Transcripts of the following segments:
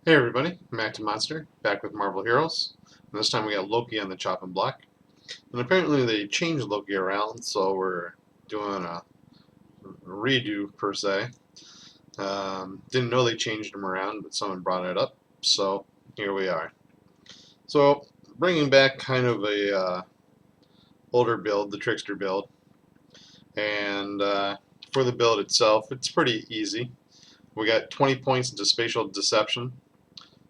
Hey everybody, I'm Active Monster, back with Marvel Heroes. And this time we got Loki on the chopping block. And apparently they changed Loki around, so we're doing a redo per se. Didn't know they changed him around, but someone brought it up, so here we are. So bringing back kind of a older build, the Trickster build. And for the build itself, it's pretty easy. We got 20 points into Spatial Deception,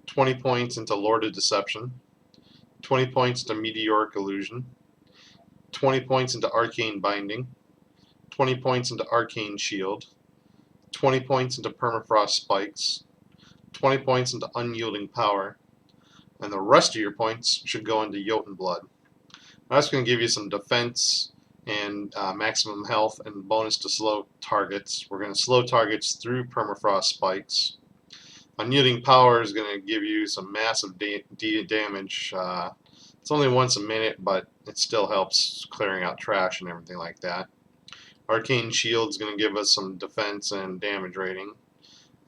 20 points into Lord of Deception, 20 points to Meteoric Illusion, 20 points into Arcane Binding, 20 points into Arcane Shield, 20 points into Permafrost Spikes, 20 points into Unyielding Power, and the rest of your points should go into Jotun Blood. That's going to give you some defense and maximum health and bonus to slow targets. We're going to slow targets through Permafrost Spikes. Unyielding Power is going to give you some massive damage. It's only once a minute, but it still helps clearing out trash and everything like that. Arcane Shield is going to give us some defense and damage rating,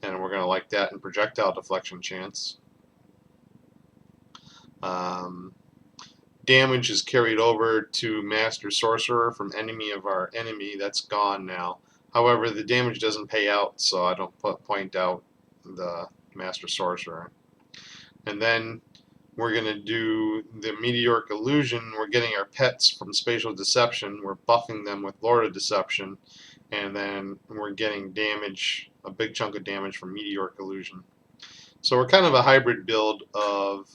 and we're going to like that in projectile deflection chance. Um, damage is carried over to Master Sorcerer from enemy of our enemy. That's gone now. However, the damage doesn't pay out, so I don't point out the Master Sorcerer. And then we're going to do the Meteoric Illusion. We're getting our pets from Spatial Deception. We're buffing them with Lord of Deception. And then we're getting damage, a big chunk of damage from Meteoric Illusion. So we're kind of a hybrid build of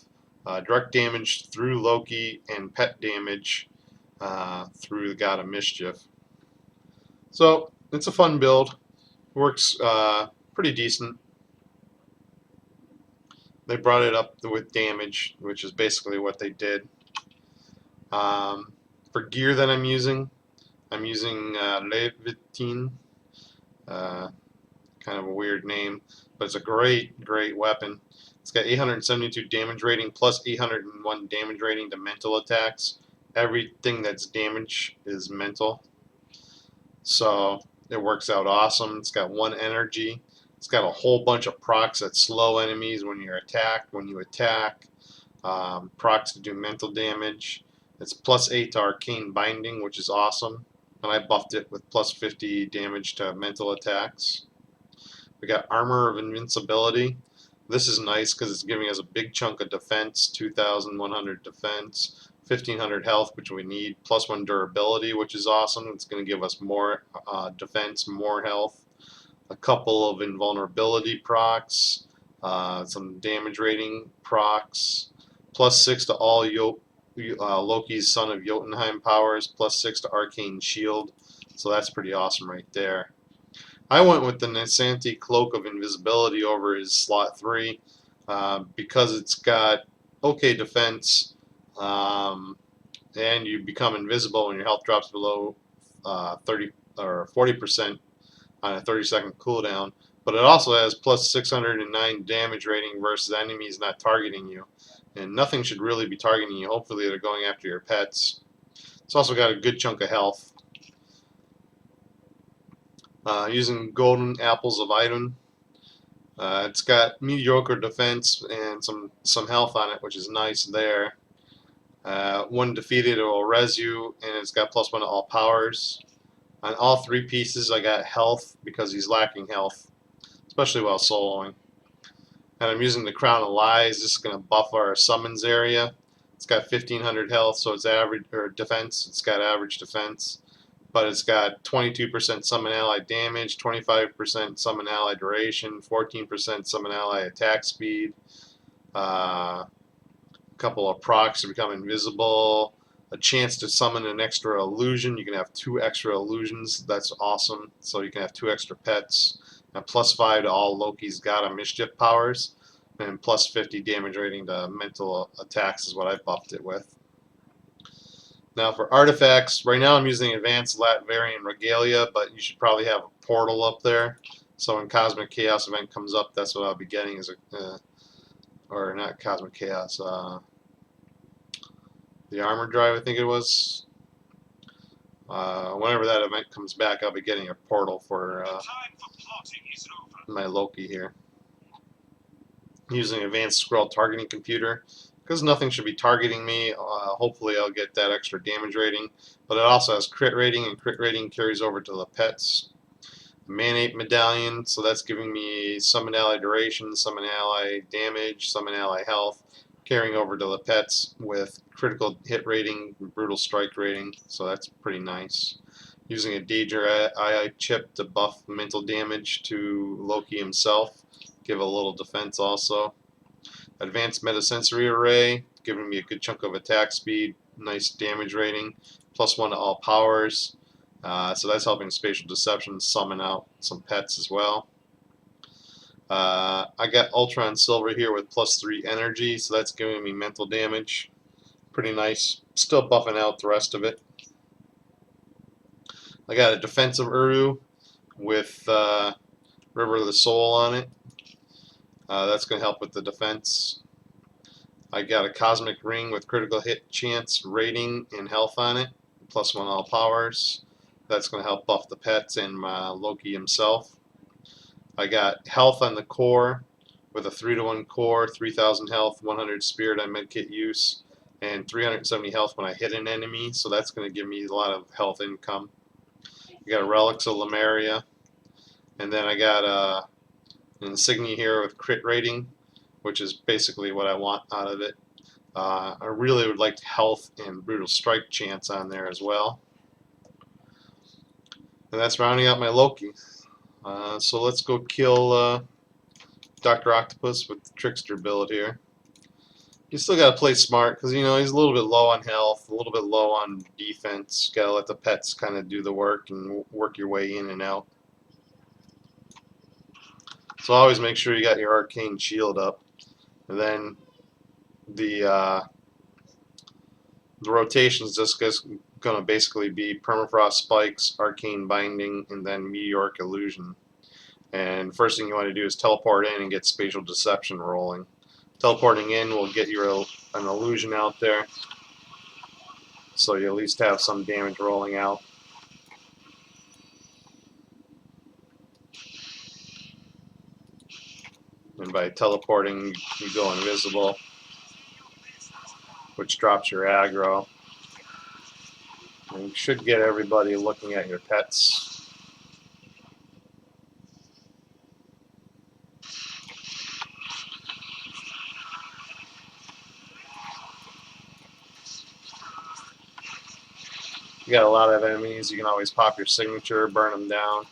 direct damage through Loki and pet damage through the God of Mischief. So it's a fun build. Works pretty decent. They brought it up with damage, which is basically what they did. For gear that I'm using Levitine. Kind of a weird name, but it's a great weapon. It's got 872 damage rating plus 801 damage rating to mental attacks. Everything that's damage is mental, so it works out awesome. It's got 1 energy. It's got a whole bunch of procs that slow enemies when you're attacked. When you attack, procs to do mental damage. It's plus 8 to Arcane Binding, which is awesome. And I buffed it with plus 50 damage to mental attacks. We got Armor of Invincibility. This is nice because it's giving us a big chunk of defense, 2,100 defense, 1,500 health, which we need, plus 1 durability, which is awesome. It's going to give us more defense, more health, a couple of invulnerability procs, some damage rating procs, plus 6 to all Loki's Son of Jotunheim powers, plus 6 to Arcane Shield. So that's pretty awesome right there. I went with the Nasanti Cloak of Invisibility over his slot 3 because it's got okay defense, and you become invisible when your health drops below 30 or 40% on a 30-second cooldown. But it also has plus 609 damage rating versus enemies not targeting you. And nothing should really be targeting you. Hopefully they're going after your pets. It's also got a good chunk of health. Using Golden Apples of Idun. It's got mediocre defense and some health on it, which is nice there. When defeated, it will res you, and it's got plus 1 to all powers. On all 3 pieces, I got health because he's lacking health, especially while soloing. And I'm using the Crown of Lies. This is going to buff our summons area. It's got 1,500 health, so it's average or defense. It's got average defense. But it's got 22% summon ally damage, 25% summon ally duration, 14% summon ally attack speed, a couple of procs to become invisible, a chance to summon an extra illusion. You can have 2 extra illusions. That's awesome. So you can have 2 extra pets. And plus 5 to all Loki's God of Mischief powers. And plus 50 damage rating to mental attacks is what I buffed it with. Now for artifacts, right now I'm using Advanced Latvarian Regalia, but you should probably have a portal up there. So when Cosmic Chaos event comes up, that's what I'll be getting is a, or not Cosmic Chaos, the Armor Drive I think it was. Whenever that event comes back, I'll be getting a portal for my Loki here. using advanced scroll targeting computer because nothing should be targeting me. Hopefully I'll get that extra damage rating, but it also has crit rating, and crit rating carries over to the pets. Manate medallion, so that's giving me summon ally duration, summon ally damage, summon ally health, carrying over to the pets with critical hit rating, brutal strike rating, so that's pretty nice. Using a Danger II chip to buff mental damage to Loki himself, give a little defense also. Advanced Metasensory Array, giving me a good chunk of attack speed, nice damage rating, +1 to all powers. So that's helping Spatial Deception summon out some pets as well. I got Ultron Silver here with +3 energy, so that's giving me mental damage. Pretty nice. Still buffing out the rest of it. I got a Defensive Uru with River of the Soul on it. That's going to help with the defense. I got a Cosmic Ring with critical hit chance, rating, and health on it, +1 all powers. That's going to help buff the pets and Loki himself. I got health on the core with a 3-to-1 core, 3,000 health, 100 spirit on medkit use, and 370 health when I hit an enemy, so that's going to give me a lot of health income. I got a Relics of Lemuria, and then I got an insignia here with crit rating, which is basically what I want out of it. I really would like health and brutal strike chance on there as well. And that's rounding out my Loki. So let's go kill Dr. Octopus with the Trickster build here. You still got to play smart because, you know, he's a little bit low on health, a little bit low on defense. Got to let the pets kind of do the work and work your way in and out. So always make sure you got your arcane shield up. And then the rotation's just going to basically be Permafrost Spikes, Arcane Binding, and then Meteoric Illusion. And first thing you want to do is teleport in and get Spatial Deception rolling. Teleporting in will get you an illusion out there, so you at least have some damage rolling out. And by teleporting, you go invisible, which drops your aggro. And you should get everybody looking at your pets. You got a lot of enemies, you can always pop your signature, burn them down.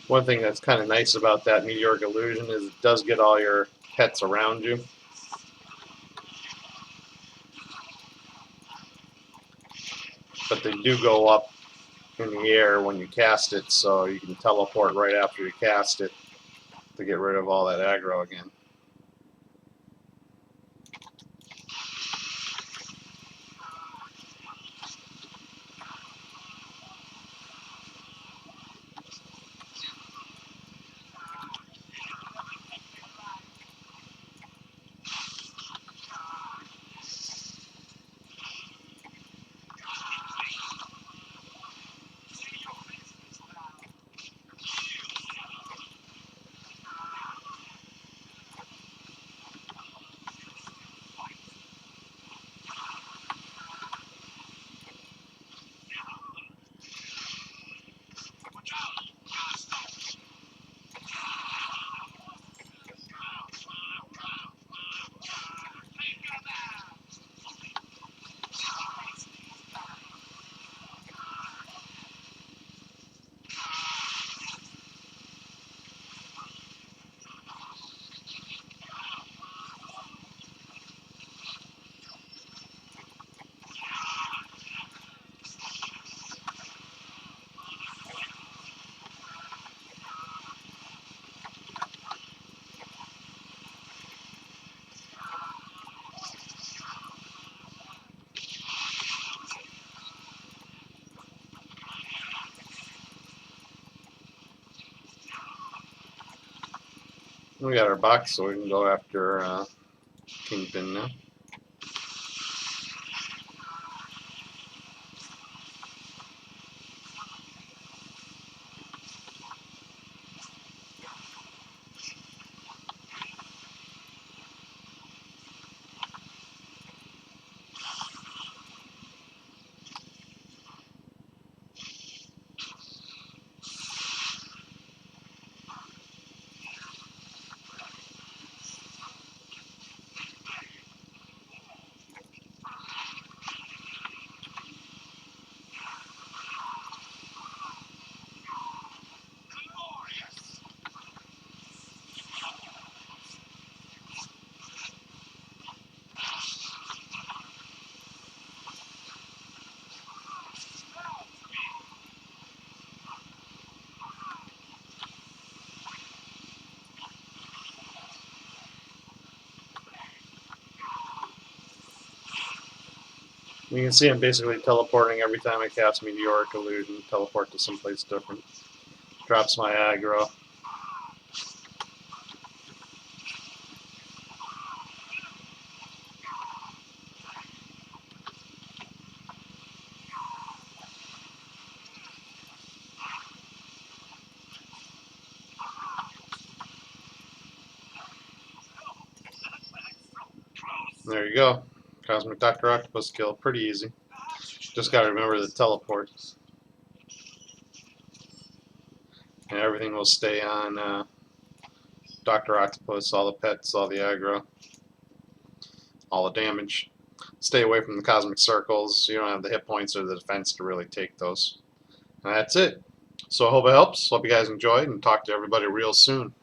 One thing that's kind of nice about that Meteoric Illusion is it does get all your pets around you. But they do go up in the air when you cast it, so you can teleport right after you cast it to get rid of all that aggro again. We got our box, so we can go after Kingpin now. You can see I'm basically teleporting every time I cast Meteoric Illusion, teleport to someplace different. Drops my aggro. There you go. Cosmic Dr. Octopus kill. Pretty easy. Just gotta remember the teleport. And everything will stay on Dr. Octopus, all the pets, all the aggro, all the damage. Stay away from the cosmic circles. You don't have the hit points or the defense to really take those. And that's it. So I hope it helps. Hope you guys enjoyed and talk to everybody real soon.